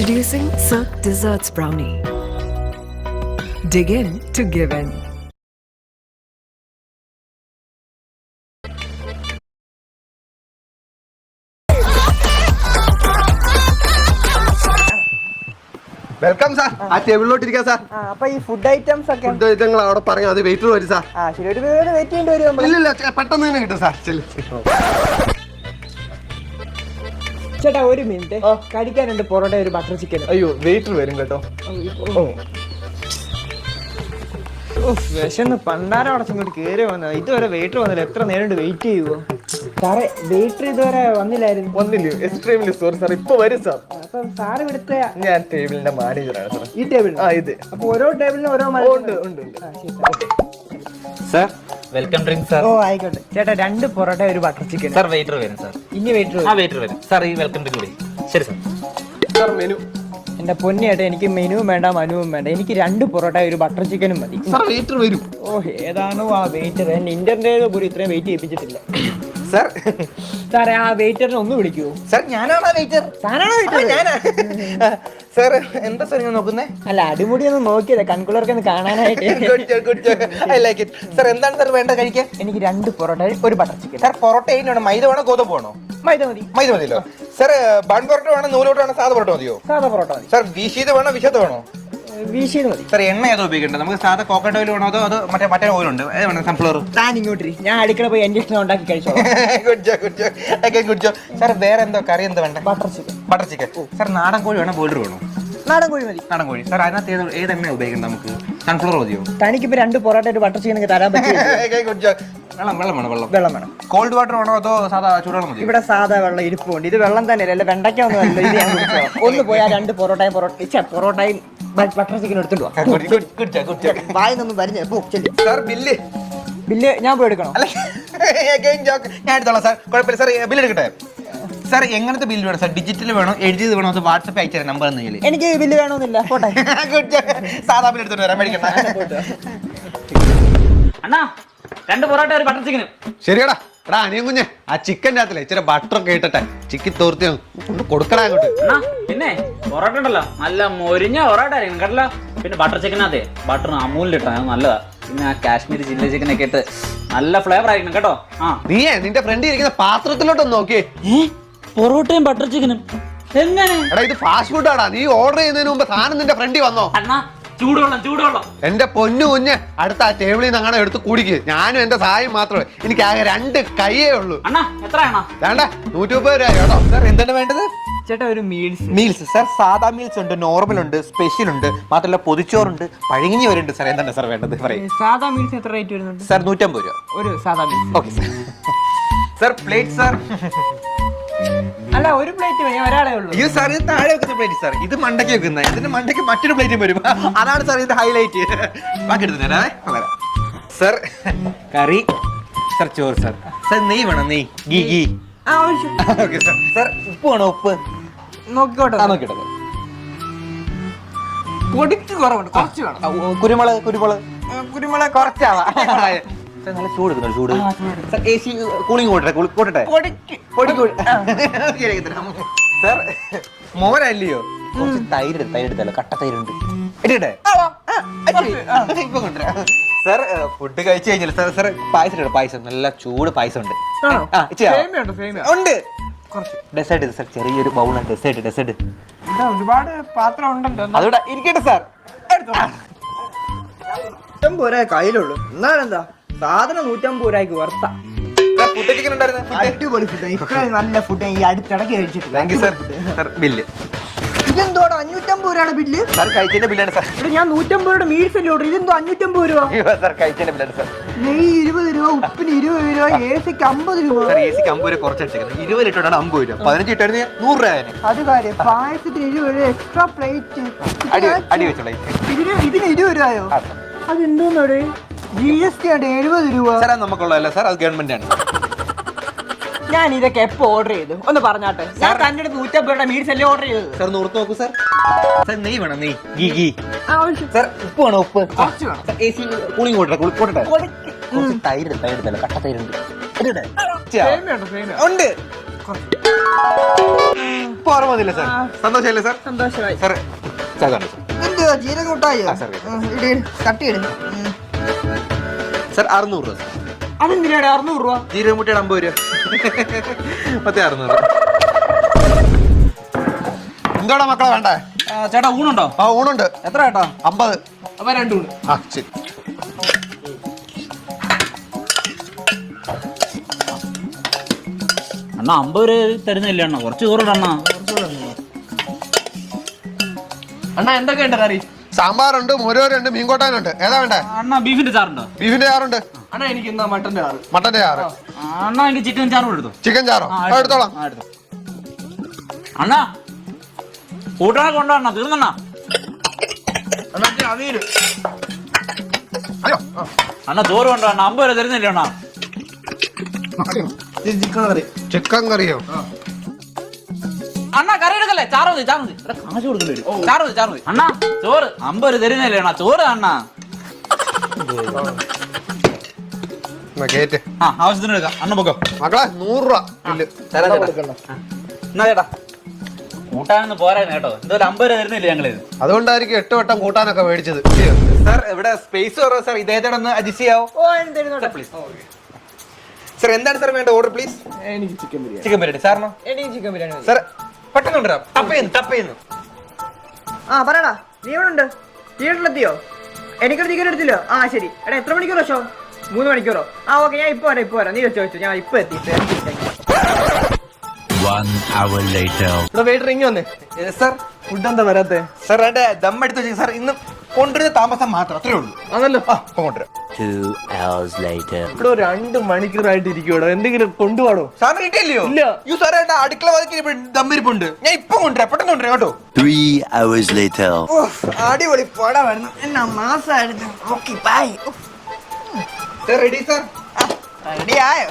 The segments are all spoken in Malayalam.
Introducing Silk Desserts Brownie. Dig in to give in. Welcome sir. ആ ടേബിളിലോട്ട് ഇരിക്കാം സാർ. അപ്പൊ ഈ ഫുഡ് ഐറ്റംസ് ഒക്കെ ഫുഡ് ഐറ്റങ്ങൾ അവിടെ പറയാം, അത് വെയിറ്റർ വരും സാർ. ശരി, ഒരു വെയിറ്റ് ചെയ്യേണ്ടി വരും. ഇല്ല പെട്ടെന്ന് തന്നെ കിട്ടും സാർ. ചേട്ടാ ഒരു മിനിറ്റ്, കഴിക്കാനുണ്ട് പൊറോട്ട, ഒരു ബട്ടർ ചിക്കൻ. അയ്യോ വെയിറ്റർ വരും കേട്ടോ. വിശന്ന് പണ്ടാരം അടച്ചിങ്ങോട്ട് കയറി വന്നത്, ഇതുവരെ വെയിറ്റർ വന്നില്ല. എത്ര നേരം വെയിറ്റ് ചെയ്യുവോ സാറേ? വെയിറ്റർ ഇതുവരെ വന്നില്ലായിരുന്നു. വന്നില്ലേ? Extremely sorry sir. ഇപ്പൊ വരും സാർ. അപ്പൊ സാറ് ഇവിടുത്തെ ഞാൻ ടേബിളിന്റെ മാനേജറാണ് സാർ. ഈ ടേബിൾ? ഇത്. അപ്പൊ ഓരോ ടേബിളിനും ഓരോ ഉണ്ട്. Sir welcome drink sir. ഓ ആയിക്കോട്ടെ ചേട്ടാ, 2 പൊറോട്ട, ഒരു ബട്ടർ ചിക്കൻ. സാർ വെയിറ്റർ വരും സാർ. ഇനി വെയിറ്റർ വരും സാർ. ഈ വെൽക്കം ഡ്രിങ്ക് കൂടി. ശരി സാർ. Sir menu. എന്റെ പൊന്നിയേട്ടാ, എനിക്ക് മെനുവും വേണ്ട മനുവും വേണ്ട. എനിക്ക് 2 പൊറോട്ട, ഒരു ബട്ടർ ചിക്കനും മതി. സാർ വെയിറ്റർ വരും. ഓ ഏതാണോ ആ വെയിറ്റർ? എന്നെ ഇന്റർനെറ്റ് പോലും ഇത്രയും വെയിറ്റ് ചെയ്യിപ്പിച്ചിട്ടില്ല സാർ. സാറേ ആ വെയിറ്ററിനെ ഒന്ന് വിളിക്കുവോ? സാർ ഞാനാണോ വെയിറ്റർ? സാറാണോ വെയിറ്റർ? സാർ എന്താ സാർ ഞാൻ നോക്കുന്നേ? അല്ല, അടിമുടി ഒന്ന് നോക്കിയതാ കൺകുളർക്ക് ഒന്ന് കാണാനായിട്ട്. സാർ എന്താണ് സാർ വേണ്ട കഴിക്കാൻ? എനിക്ക് 2 പൊറോട്ട, ഒരു ബട്ടർ ചിക്കൻ. സാർ പൊറോട്ട വേണോ? മൈദ വേണോ ഗോതമ്പ് വേണോ? മൈദ മതി. മൈദ മതിയല്ലോ. സാർ ബൺ പൊറോട്ട വേണോ നൂലോട്ട് വേണോ സാധാ പൊറോട്ട മതിയോ? സാധാ പൊറോട്ട മതി. സാർ വീശീത് വേണോ വിശത്ത് വേണോ? വീശിയത് മതി. സാർ എണ്ണ ഏതോ ഉപയോഗിക്കണ്ട? നമുക്ക് സാധാ കോക്കനട്ട് ഓയിൽ വേണോ അതോ മറ്റേ ഓയിൽ ഉണ്ട്, ഏത് വേണം? സൺഫ്ലവർ. താൻ ഇങ്ങോട്ട്, ഞാൻ അടുക്കള പോയി എന്റെ ഇഷ്ടം ഉണ്ടാക്കി കഴിച്ചോ. സാർ വേറെ എന്തോ കറി എന്താ വേണ്ട? Butter chicken. Butter chicken. Sir നാടൻ കോഴി വേണോ ബോയിലർ വേണോ? നാടൻ കോഴി മതി. നാടൻ കോഴി. സാർ അതിനകത്ത് ഏത് എണ്ണ ഉപയോഗിക്കണ്ട? നമുക്ക് സൺഫ്ലവർ മതിയോ? തനിക്കിപ്പോ 2 പൊറോട്ട, ഒരു ബട്ടർ ചിക്കൻ തരാൻ പറ്റില്ല. വെള്ളം വേണം. വെള്ളം വേണം. കോൾഡ് വാട്ടർ വേണോ അതോ സാധാ ചൂടുവെള്ളം മതി? ഇവിടെ സാധാ വെള്ളം ഇരിപ്പുണ്ട്. ഇത് വെള്ളം തന്നെ അല്ല, വെണ്ടയ്ക്ക ഒന്നും അല്ല. ഇത് ഞാൻ കുടിച്ചോളാം. ഒന്ന് പോയാ 2 പൊറോട്ടയും ബട്ടർ ചിക്കൻ എടുത്തിട്ട് വായിന്നൊന്നും വരുന്നേ. സാർ ബില്ല് ഞാൻ പോയി എടുക്കണോ? ഞാൻ എടുത്തോളാം സാർ, കുഴപ്പമില്ല സാർ. ബില്ല് എടുക്കട്ടെ സാർ? എങ്ങനത്തെ ബില്ല് വേണം സാർ? ഡിജിറ്റൽ വേണോ എഴുതിയത് വേണോ അത് വാട്സപ്പ് അയച്ചു തരാം നമ്പർ എന്തെങ്കിലും? എനിക്ക് ബില്ല് വേണമെന്നില്ല, പോട്ടെ. സാധാ ബില്ല് എടുത്തോണ്ട് വരാൻ മേടിക്കണ്ട. അണ്ണാ 2 പൊറോട്ട, ഒരു ബട്ടർ ചിക്കനും. ശരിയടാ. എടാ അനിയൻ കുഞ്ഞെ, ആ ചിക്കൻ്റെ അകത്തില്ലേ ഇച്ചിരി ബട്ടറൊക്കെ ഇട്ടിട്ടെ ചിക്കൻ തോർത്തി കൊണ്ട് കൊടുക്കടാ അങ്ങോട്ട്. അണ്ണാ പിന്നെ പൊറോട്ട ഉണ്ടല്ലോ, നല്ല മൊരിഞ്ഞ പൊറോട്ട ആയിരിക്കണം കേട്ടല്ലോ. പിന്നെ ബട്ടർ ചിക്കനകത്തെ ബട്ടർ അമൂലിലിട്ടാ നല്ലതാ. പിന്നെ ആ കാശ്മീരി ചില്ലി ചിക്കനൊക്കെ ഇട്ട് നല്ല ഫ്ലേവർ ആയിരിക്കണം കേട്ടോ. നീയേ നിന്റെ ഫ്രണ്ട് ഇരിക്കുന്ന പാത്രത്തിലോട്ടൊന്ന് നോക്കിയേ. പൊറോട്ടയും ബട്ടർ ചിക്കനും എങ്ങനെ? എടാ ഇത് ഫാസ്റ്റ് ഫുഡ് ആടാ. നീ ഓർഡർ ചെയ്യുന്നതിന് മുമ്പ് സാധനം നിന്റെ ഫ്രണ്ടിൽ വന്നോ? അണ്ണാ ചൂടുവെള്ളം. എന്റെ പൊന്നു കുഞ്ഞ്, അടുത്ത ആ ടേബിളിൽ നിന്ന് അങ്ങനെ എടുത്ത് കുടിക്ക്. ഞാനും എന്റെ സഹായം മാത്രമേ. എനിക്ക് ആകെ 2 കൈയേ ഉള്ളൂ. അണ്ണാ എത്രയാണോ? വേണ്ട 130 രൂപ കേട്ടോ. സാർ എന്താണ് വേണ്ടത്? ചേട്ടാ ഒരു മീൽസ് സാർ സാധാ മീൽസ് ഉണ്ട്, നോർമൽ ഉണ്ട്, സ്പെഷ്യൽ ഉണ്ട്, മാത്രമല്ല പൊതിച്ചോറുണ്ട്, പഴങ്ങിഞ്ഞ വരുന്നുണ്ട്. സാർ എന്താണ് സാർ വേണ്ടത് പറയും? സാധാ മീൽസ് എത്ര റേറ്റ് വരുന്നുണ്ട്? സാർ 150 രൂപ ഒരു സാധാ meals. Okay sir. Sir plate sir? അല്ല, ഒരു പ്ലേറ്റ് മതി, ഒരാളെ ഉള്ളൂ. ഇത് സാർ ഇത് താഴെ വെക്കുന്ന പ്ലേറ്റ് സാർ. ഇത് മണ്ടയ്ക്ക് വെക്കുന്ന, ഇതിന്റെ മണ്ടയ്ക്ക് മറ്റൊരു പ്ലേറ്റും വരും. അതാണ് സാർ ഇത് ഹൈലൈറ്റ്. ബാക്കി എടുത്തു തരാം. സാർ കറി. സാർ ചോറ്. സാർ നെയ് വേണം? നെയ് ഗീ. Okay sir. സാർ ഉപ്പ് വേണോ? ഉപ്പ് നോക്കിക്കോട്ടെ. നോക്കിട്ടെ. പൊടിക്ക് കുറവുണ്ട്, കുറച്ച് വേണം. കുരുമുളക് കുറച്ചാവാ. നല്ല ചൂട് സാർ. AC കൂളിംഗ് കൂട്ടട്ടെ? സാർ മോരല്ലയോ? കുറച്ച് തൈര് എടുത്തല്ലോ, കട്ട തൈരുണ്ട്. ഇടട്ടെ? സാർ ഫുഡ് കഴിച്ചു കഴിഞ്ഞാൽ സാർ പായസം നല്ല ചൂട് പായസം ഉണ്ട്. ഉണ്ട്. ഡെസേർട്ട് സാർ, ചെറിയൊരു ബൗളാണ് ഡെസേർട്ട്. ഒരുപാട് പാത്രം ഉണ്ടല്ലോ, അതോടെ ഇരിക്കട്ടെ സാർ. പോലെ കയ്യിലുള്ളൂ. എന്നാലെന്താ സാധനം 150 രൂപയ്ക്ക് വർത്താ. അടിപൊളി ഫുഡ്. ഇത്രയും നല്ല ഫുഡ് ഈ അടുത്തിടയ്ക്ക് കഴിച്ചിട്ടില്ല. Thank you sir. Sir bill. ഇതെന്തോടാ 550 രൂപയുടെ ബില്ല്? സാർ കഴിച്ചതിന്റെ ബില്ലാണ് സാർ. ഞാൻ 150 രൂപയുടെ മീൽസ് അല്ലേ ഓർഡർ. ഇതെന്തോ 550 രൂപ? സാർ കഴിച്ചതിന്റെ ബില്ലാണ് സാർ. നെയ്യ് 20 രൂപ, ഉപ്പിന് 20 രൂപ, AC-ക്ക് 50 രൂപ. സാർ AC-ക്ക് 50 രൂപ കുറച്ചടിച്ചേക്കുന്നത്. 20 ലിറ്ററാണ് 50 രൂപ, 15 ഇട്ടായിരുന്നു 100 രൂപ. അത് കാര്യം. പായസത്തിന് 20 രൂപ എക്സ്ട്രാ പ്ലേറ്റ്. അടി വെച്ചോളെ. ഇതിന് 20 രൂപയോ? അതെന്തോന്നോടെ? GST ആണ് 70 രൂപ. സാർ അത് നമുക്കുള്ളതല്ല സാർ, അത് ഗവൺമെന്റ് ആണ്. ഞാൻ ഇതൊക്കെ എപ്പോ ഓർഡർ ചെയ്തു ഒന്ന് പറഞ്ഞാട്ടെ. ഞാൻ തന്നെ 150 രൂപയുടെ മീൽസ് അല്ലേ ഓർഡർ ചെയ്തത്. സാർ നോർത്ത് നോക്കൂ സാർ. സാർ നെയ്യ് വേണം? നെയ്യ് ഗീ. സാർ ഉപ്പ് വേണോ? ഉപ്പ് കുറച്ച് വേണം. AC കൂളിംഗ് കൂട്ടട്ടെ? കുറച്ച് തൈര് എടുത്തല്ലോ, കട്ട തൈരുണ്ട്. ഉണ്ട്. ഇപ്പൊ ഓർമ്മ വന്നില്ല സാർ സന്തോഷമല്ലേ സാർ സന്തോഷമായി. സാർ സാർ കണ്ടു എന്തുവാ ജീരകം കൂട്ടായോ? ആ, സാർ. കട്ടിയിട്. സാർ 600 രൂപ സാർ. അതെന്തിനാണ് 600 രൂപ? ജീരകം മുട്ടയുടെ 50 രൂപ മറ്റേ 600. എന്തോടാ മക്കളെ വേണ്ടേ? ചേട്ടാ ഊണുണ്ടോ? ആ ഊണുണ്ട്. എത്ര ചേട്ടാ? 50. അപ്പൊ 2 ഊണ്. ആ ശരി. അണ്ണാ 50 രൂപ തരുന്നില്ല അണ്ണ, കുറച്ച് ചോറുണ്ട് അണ്ണാ. അണ്ണാ എന്തൊക്കെയുണ്ട് കറി? സാമ്പാറുണ്ട്, മോരുകറിയുണ്ട്, മീൻകോട്ടാനുണ്ട്. ഏതാ വേണ്ടേ? അണ്ണാ ബീഫിന്റെ ചാറുണ്ടോ? ബീഫിന്റെ ചാറുണ്ട്. അണ്ണാ എനിക്ക് ഇന്നാ മട്ടന്റെ ആറ്. മട്ടന്റെ ചാറ്. അണ്ണാ എനിക്ക് ചിക്കൻ ചാറും എടുത്തു. ചിക്കൻ ചാറോ? ആ, എടുത്തോളാം. ആ, എടുത്തോ. അണ്ണാ കൂട്ടാനൊക്കെ ഉണ്ടോ അണ്ണാ? തീർന്നണ്ണാ. അണ്ണാ അവിയല്. അയ്യോ അണ്ണാ ചോറ് കൊണ്ടോ അണ്ണാ? 50 രൂപ തരുന്നില്ല അണ്ണാ. ചിക്കൻ കറി. ചിക്കൻ കറിയോ? അണ്ണാ കറി എടുക്കല്ലേ? ചാറ് മതി, ചാറ് മതി. ഇവിടെ കാശ് കൊടുക്കല്ലേ? ചാറ് മതി, ചാറ് മതി. അണ്ണാ ചോറ് 50 രൂപ തരുന്നില്ലേ അണ്ണാ? ചോറ് അണ്ണാ. കേറ്റ് ആ ആവശ്യത്തിന് എടുക്കാം. അണ്ണ പൊക്കോ. മക്കളെ 100 രൂപ ബില്ല്. എന്നാ ചേട്ടാ കൂട്ടാനൊന്നും പോരായിരുന്നു കേട്ടോ. എന്തായാലും 50 രൂപ തരുന്നില്ല ഞങ്ങള്. അതുകൊണ്ടായിരിക്കും 8 വട്ടം കൂട്ടാനൊക്കെ മേടിച്ചത്. സാർ ഇവിടെ സ്പേസ് കുറവ് സാർ. ഇദ്ദേഹത്തോടെ ഒന്ന് അഡ്ജസ്റ്റ് ചെയ്യാവോ? ഓ എന്തിരുന്നോട്ടെ. പ്ലീസ്. സാർ എന്താണ് സാർ വേണ്ട ഓർഡർ പ്ലീസ്? എനിക്ക് ചിക്കൻ ബിരിയാണി. ചിക്കൻ ബിരിയാണി സാറിനോ? എനിക്ക് ചിക്കൻ ബിരിയാണി മതി. സാർ പെട്ടെന്ന് കൊണ്ടുവരാം. ടപ്പയുന്നു. ആ പറയടാ, നീ ഇവിടെ ഉണ്ട്? വീട്ടിലെത്തിയോ? എനിക്കൊരു ചിക്കൻ എടുത്തില്ലോ. ആ ശരി. എടാ എത്ര മണിക്കൂർ ശോ? 3 മണിക്കൂറോ? ആ ഓക്കെ, ഞാൻ ഇപ്പൊ വരാം. നീ വെച്ചോ, ഞാൻ ഇപ്പൊ എത്തി. 1 hour later. ഇവിടെ വെയിറ്റർ ഇങ്ങ് വന്നേ. സാർ ഫുഡ് എന്താ വരാത്തെ? സാർ എന്റെ ദം എടുത്ത് വെച്ചു സാർ. ഇന്ന് കൊണ്ടുവരുന്ന താമസം മാത്രം, അത്രേ ഉള്ളൂ. അതല്ലോ. ആ ഇപ്പൊ കൊണ്ടുവരാം. 2 hours later. ഇവിടെ 2 മണിക്കൂറായിട്ട് ഇരിക്കുവോ? എന്തെങ്കിലും കൊണ്ടുപോടോ? സാറിന് കിട്ടിയല്ലോ? ഇല്ല. യു സാറേ എന്റെ അടുക്കള വാതിക്കൽ ദമ്മിരിപ്പുണ്ട്. ഞാൻ ഇപ്പൊ കൊണ്ടുവരാം. പെട്ടെന്ന് കൊണ്ടുവരാം കേട്ടോ. 3 hours later. അടിപൊളി പടാ വരുന്നു. എന്നാ മാസായിരുന്നു. Okay bye. Sir ready sir? Ready ആയോ?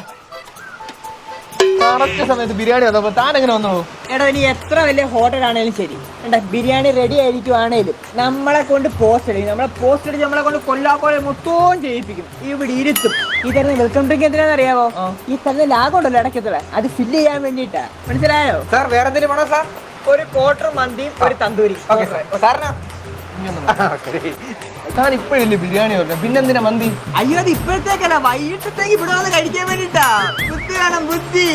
കറക്റ്റ് സമയത്ത് ബിരിയാണി വന്നപ്പോ താൻ എങ്ങനെ വന്നോ? എടാ ഇനി എത്ര വലിയ ഹോട്ടലാണേലും ശരി, എന്താ ബിരിയാണി റെഡി ആയിരിക്കുവാണേലും നമ്മളെ കൊണ്ട് പോസ്റ്റ് അടിക്കും. നമ്മളെ പോസ്റ്റ് അടിച്ച് നമ്മളെ കൊണ്ട് കൊല്ലാക്കോളെ മൊത്തവും ചെയ്യിപ്പിക്കും. ഇവിടെ ഇരുത്തും. ഈ തരുന്ന വെൽക്കം ഡ്രിങ്ക് എന്തിനാന്ന് അറിയാവോ? ഈ തരുന്ന ലാഗം ഉണ്ടല്ലോ ഇടയ്ക്കത്തുള്ള, അത് ഫില്ല് ചെയ്യാൻ വേണ്ടിട്ടാ. മനസ്സിലായോ? സാർ വേറെ എന്തെങ്കിലും വേണോ സാർ? ഒരു ക്വാർട്ടർ മന്തിയും ഒരു തന്തൂരി. Okay sir. സാറിനാ? താൻ ഇപ്പഴില്ലേ ബിരിയാണി പറഞ്ഞ, പിന്നെന്തിനാ മന്തി? അയ്യോ അത് ഇപ്പോഴത്തേക്കല്ല, വൈകിട്ടത്തേക്ക് ഇവിടെ വന്ന് കഴിക്കാൻ വേണ്ടിട്ടാ. ബുദ്ധി വേണം, ബുദ്ധി.